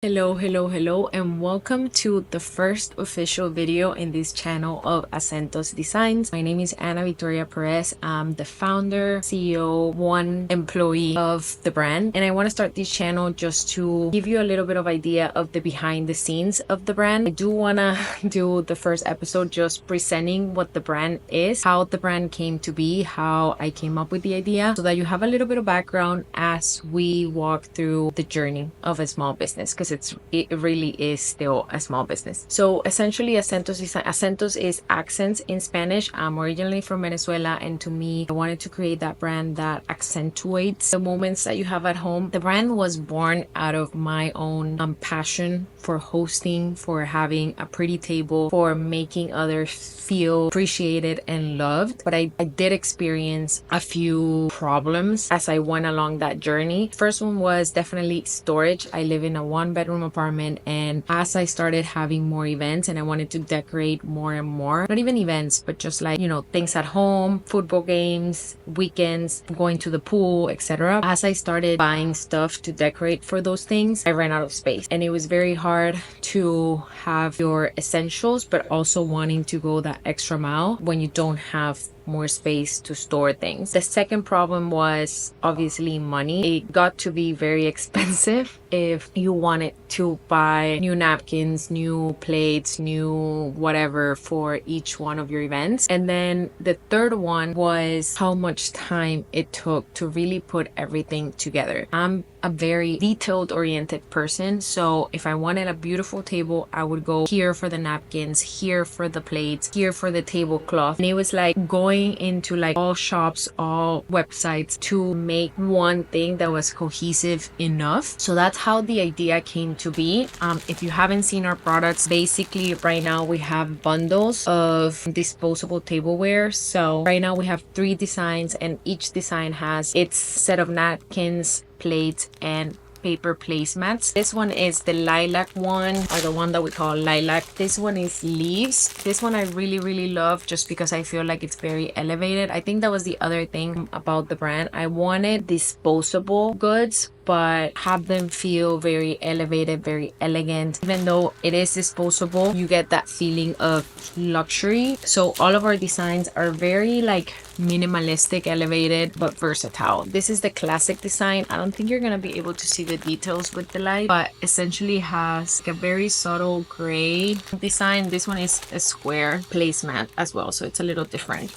Hello, and welcome to the first official video in this channel of Acentos Designs. My name is Ana Victoria Perez. I'm the founder, CEO, one employee of the brand, and I want to start this channel just to give you a little bit of idea of the behind the scenes of the brand. I do want to do the first episode just presenting what the brand is, how the brand came to be, how I came up with the idea, so that you have a little bit of background as we walk through the journey of a small business, because it really is still a small business. So essentially, Acentos is accents in Spanish. I'm originally from Venezuela, and to me, I wanted to create that brand that accentuates the moments that you have at home. The brand was born out of my own passion for hosting, for having a pretty table, for making others feel appreciated and loved. But I did experience a few problems as I went along that journey. First one was definitely storage. I live in a one-bedroom apartment, and as I started having more events and I wanted to decorate more and more, not even events, but just like, things at home, football games, weekends, going to the pool, etc. As I started buying stuff to decorate for those things, I ran out of space, and it was very hard to have your essentials but also wanting to go that extra mile when you don't have more space to store things. The second problem was obviously money. It got to be very expensive if you wanted to buy new napkins, new plates, new whatever for each one of your events. And then the third one was how much time it took to really put everything together. I'm a very detailed oriented person, so if I wanted a beautiful table, I would go here for the napkins, here for the plates, here for the tablecloth, and it was like going into like all shops, all websites to make one thing that was cohesive enough. So that's how the idea came to be. If you haven't seen our products, basically right now we have bundles of disposable tableware. So right now we have 3 designs, and each design has its set of napkins, plates, and paper placemats. This one is the lilac one, or the one that we call lilac. This one is leaves. This one I really love just because I feel like it's very elevated. I think that was the other thing about the brand. I wanted disposable goods but have them feel very elevated, very elegant. Even though it is disposable, you get that feeling of luxury. So all of our designs are very like minimalistic, elevated, but versatile. This is the classic design. I don't think you're gonna be able to see the details with the light, but essentially has a very subtle gray design. This one is a square placemat as well, so it's a little different.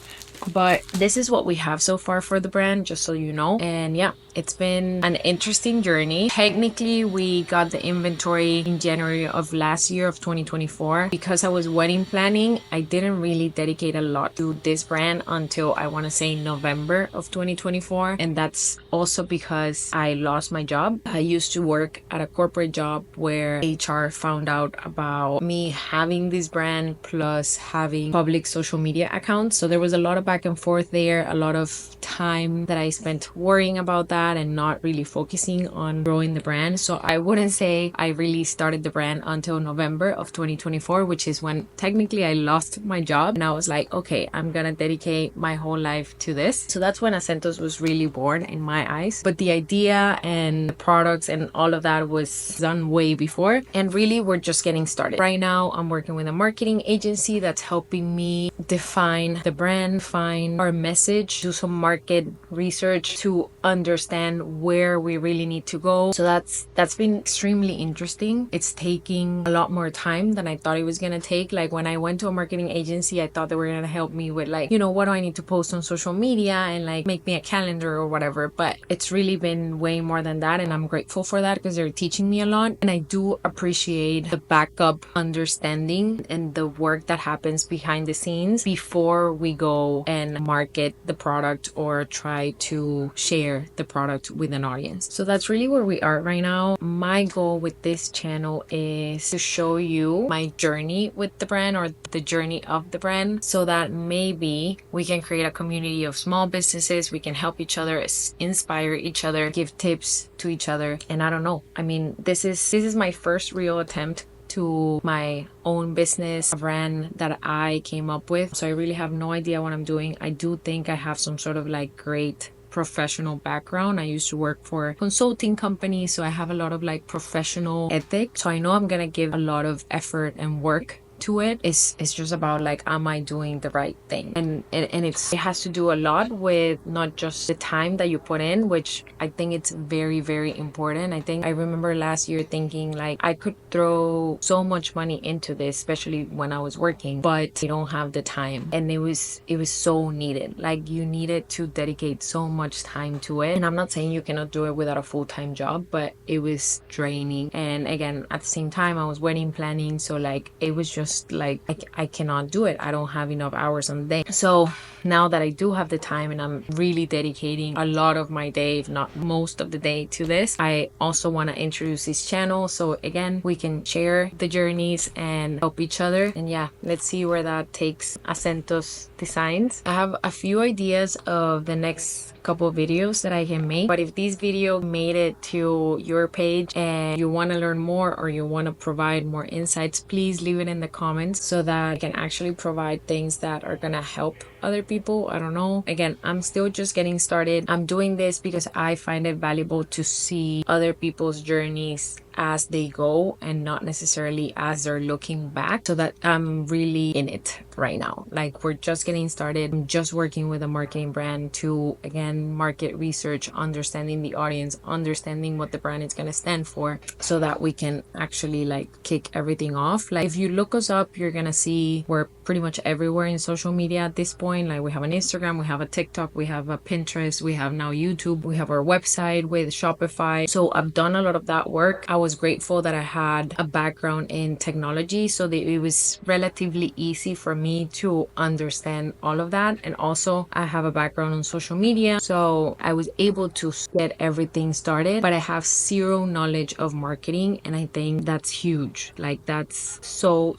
But this is what we have so far for the brand, just so you know. And yeah, it's been an interesting journey. Technically, we got the inventory in January of last year of 2024. Because I was wedding planning, I didn't really dedicate a lot to this brand until I want to say November of 2024. And that's also because I lost my job. I used to work at a corporate job where HR found out about me having this brand plus having public social media accounts. So there was a lot of back and forth there, a lot of time that I spent worrying about that and not really focusing on growing the brand. So I wouldn't say I really started the brand until November of 2024, which is when technically I lost my job, and I was like, okay, I'm gonna dedicate my whole life to this. So that's when Acentos was really born in my eyes. But the idea and the products and all of that was done way before, and really we're just getting started. Right now I'm working with a marketing agency that's helping me define the brand, find our message, do some market research to understand where we really need to go. So that's been extremely interesting. It's taking a lot more time than I thought it was gonna take. Like when I went to a marketing agency, I thought they were gonna help me with like, what do I need to post on social media and like make me a calendar or whatever. But it's really been way more than that, and I'm grateful for that because they're teaching me a lot. And I do appreciate the backup understanding and the work that happens behind the scenes before we go and market the product or try to share the product with an audience. So that's really where we are right now. My goal with this channel is to show you my journey with the brand, or the journey of the brand, so that maybe we can create a community of small businesses. We can help each other, inspire each other, give tips to each other. And I don't know, I mean, this is my first real attempt to my own business, a brand that I came up with. So I really have no idea what I'm doing. I do think I have some sort of like great professional background. I used to work for consulting companies, so I have a lot of like professional ethics. So I know I'm gonna give a lot of effort and work to it. It's just about like, am I doing the right thing? And it has to do a lot with not just the time that you put in, which I think it's very, very important. I remember last year thinking like I could throw so much money into this, especially when I was working, but I don't have the time. And it was so needed. Like you needed to dedicate so much time to it. And I'm not saying you cannot do it without a full-time job, but it was draining. And again, at the same time, I was wedding planning, so like it was just like I cannot do it. I don't have enough hours on the day. So now that I do have the time and I'm really dedicating a lot of my day, if not most of the day, to this, I also want to introduce this channel so again we can share the journeys and help each other. And yeah, let's see where that takes Acentos Designs. I have a few ideas of the next couple of videos that I can make, but if this video made it to your page and you want to learn more or you want to provide more insights, please leave it in the comments so that I can actually provide things that are gonna help other people. I don't know, again, I'm still just getting started. I'm doing this because I find it valuable to see other people's journeys as they go and not necessarily as they're looking back, so that I'm really in it right now. Like we're just getting started. I'm just working with a marketing brand to again market research, understanding the audience, understanding what the brand is going to stand for, so that we can actually like kick everything off. Like if you look us up, you're gonna see we're pretty much everywhere in social media at this point. Like we have an Instagram, we have a TikTok, we have a Pinterest, we have now YouTube, we have our website with Shopify. So I've done a lot of that work. I was grateful that I had a background in technology, so that it was relatively easy for me to understand all of that. And also I have a background on social media, so I was able to get everything started, but I have zero knowledge of marketing, and I think that's huge. Like that's so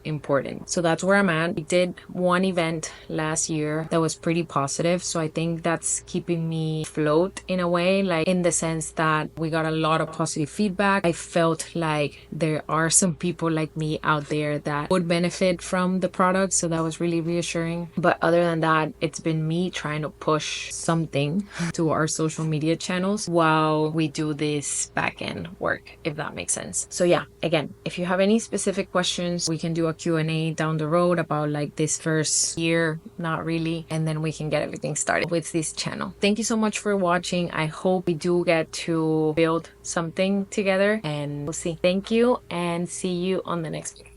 important. So that's where I'm at. We did one event last year that was pretty positive, so I think that's keeping me afloat in a way, like in the sense that we got a lot of positive feedback. I felt like there are some people like me out there that would benefit from the product, so that was really reassuring. But other than that, it's been me trying to push something to our social media channels while we do this back-end work, if that makes sense. So yeah, again, if you have any specific questions, we can do a Q&A down the road about like this first year, not really, and then we can get everything started with this channel. Thank you so much for watching. I hope we do get to build something together, and we'll see. Thank you, and see you on the next video.